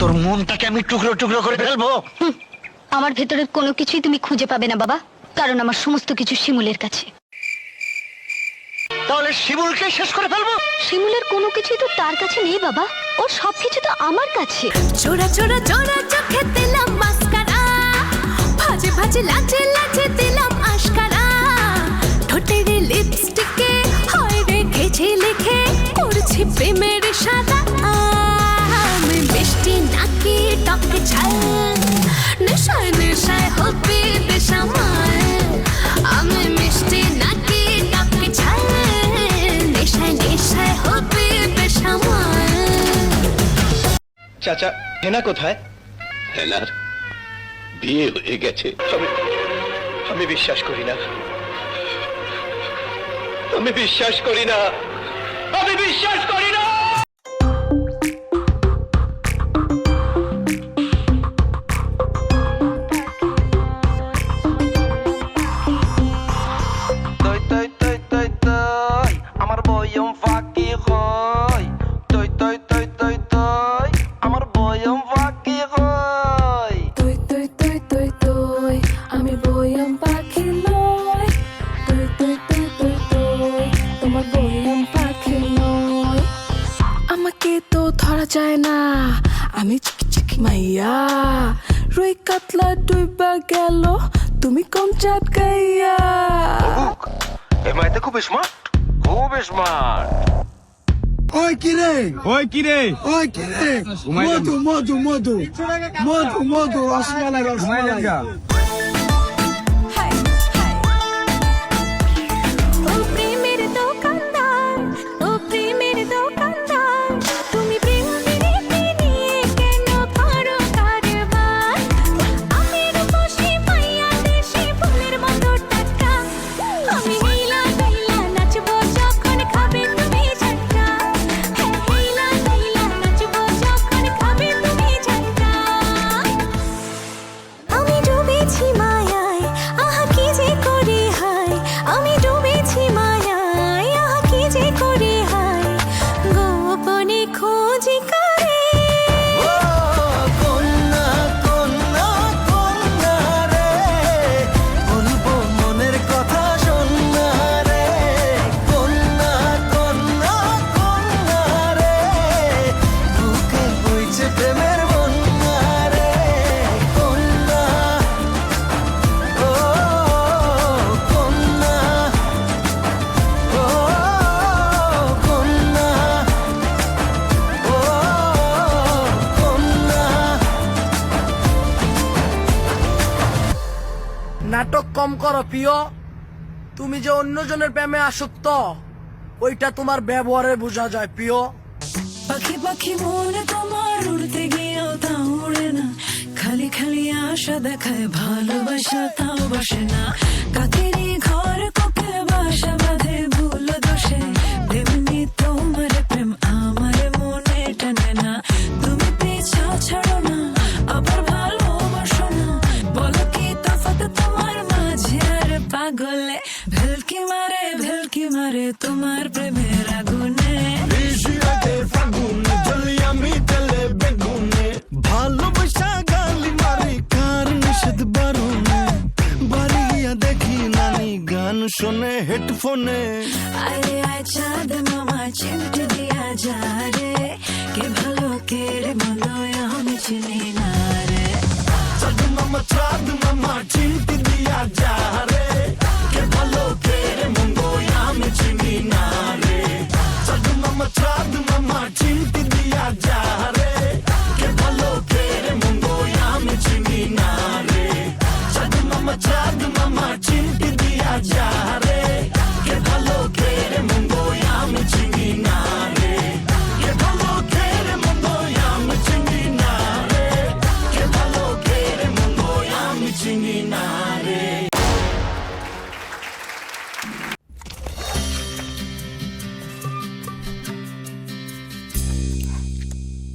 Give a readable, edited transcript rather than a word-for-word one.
তোর মনটাকে আমি টুকরো টুকরো করে ফেলবো। আমার ভেতরের কোনো কিছুই তুমি খুঁজে পাবে না বাবা, কারণ আমার সমস্ত কিছু শিমুলের কাছে। তাহলে শিমুলকে শেষ করে ফেলবো? শিমুলের কোনো কিছুই তো তার কাছে নেই বাবা, ওর সবকিছু তো আমার কাছে। চোরা চোরা চোরা চোখে দিলাম মাস্কারা, ভাজে ভাজে লাজে লাজে দিলাম আশকারা, ঠোঁটের লিপস্টিকে হয় রেখেছি লিখে করছি প্রেমের সাদা। আমি মিষ্টি নাকি টক ঝাল, নেশায় নেশায় হবে বেসামাল। আমি মিষ্টি নাকি টক ঝাল, নেশায় নেশায় হবে বেসামাল। চাচা, হেনা কোথায়? হেনার বিয়ে হয়ে গেছে। আমি বিশ্বাস করি না, আমি বিশ্বাস করি না, আমি বিশ্বাস করি না। আমার বয়ম ফাঁকি হয়, তৈ তৈ তৈ তৈ তৈ আমার বয়ম ফাঁকি হয়। তৈ তৈ তৈ তৈ তৈ আমি বয়ম পাখি নয়, তৈ তৈ তৈ তৈ তৈ তোমার বয়ম পাখি নয়। আমাকে তো ধরা যায় না, আমি চিকি চিকি মাইয়া, রুই কাতলা ডুইবা গেল তুমি কম চাটকাইয়া। এই মাইতে খুব স্মার্ট, খুব স্মার্ট। ওই কিরে, ওই কিরে, ওই কিরে, মধু মধু মধু মধু মধু রসমালাই রসমালাই। ও প্রেমের দোকানদার, ও প্রেমের দোকানদার, তুমি প্রেম বিড়িতে নিয়ে কেন করো কারবার? আমি রূপসী মাইয়া দেশি ফুলের মতো টাটকা, আমি হেলা হেলা নাচবো যখন খাবে তুমি ঝাটকা। হ্যাঁ হেলা হেলা নাচবো যখন খাবে তুমি ঝাটকা। আমি ডুবেছি মায়ায়, আহা কি যে করি হায়, আমি ডুবেছি মায়ায়, আহা কি যে করি হায়, গোপনে খোঁজি করে। কন্যা কন্যা কন্যা রে, বলবো মনের কথা শোনা রে। কন্যা কন্যা কন্যা রে, বুকে বইছে প্রেমের বন্যা রে। কন্যা ও কন্যা, ও কন্যা, ও কন্যা। নাটক কম করো প্রিয়, তুমি যে অন্যজনের প্রেমে আসক্ত ওইটা তোমার ব্যবহারে বোঝা যায় প্রিয়। পাখি পাখি মনে তোমার উড়তে গিয়েও তা উড়ে না, খালি খালি আশা দেখায় ভালোবাসা তাও বাসে না। কাকেরই ঘর কোকিল বাসা বাঁধে ভুল দোষে, তেমনি তোমার প্রেম আমার মনে টানে না। তুমি পিছা ছাড়ো না, আবার ভালোবাসো না, বলো কি তফাৎ তোমার মাঝে আর পাগলে? ভেলকি মারে তোমার প্রেমের আগুনে। ভালোবাসা গালি মারে কার নিষেধ বারণে, বাড়ি গিয়া দেখি নানি গান শোনে হেডফোনে। আরে আয় চাঁদ মামা চিমটি দিয়া যা রে, কে ভালো কে রে মন্দ আমি চিনি না রে। চাঁদ মামা চিমটি দিয়া যা রে, কে ভালো কে রে মন্দ আমি চিনি না রে। চাঁদ মামা চিমটি দিয়া যা রে, কে ভালো কে রে মন্দ আমি চিনি না রে। চাঁদ মামা চিমটি দিয়া যা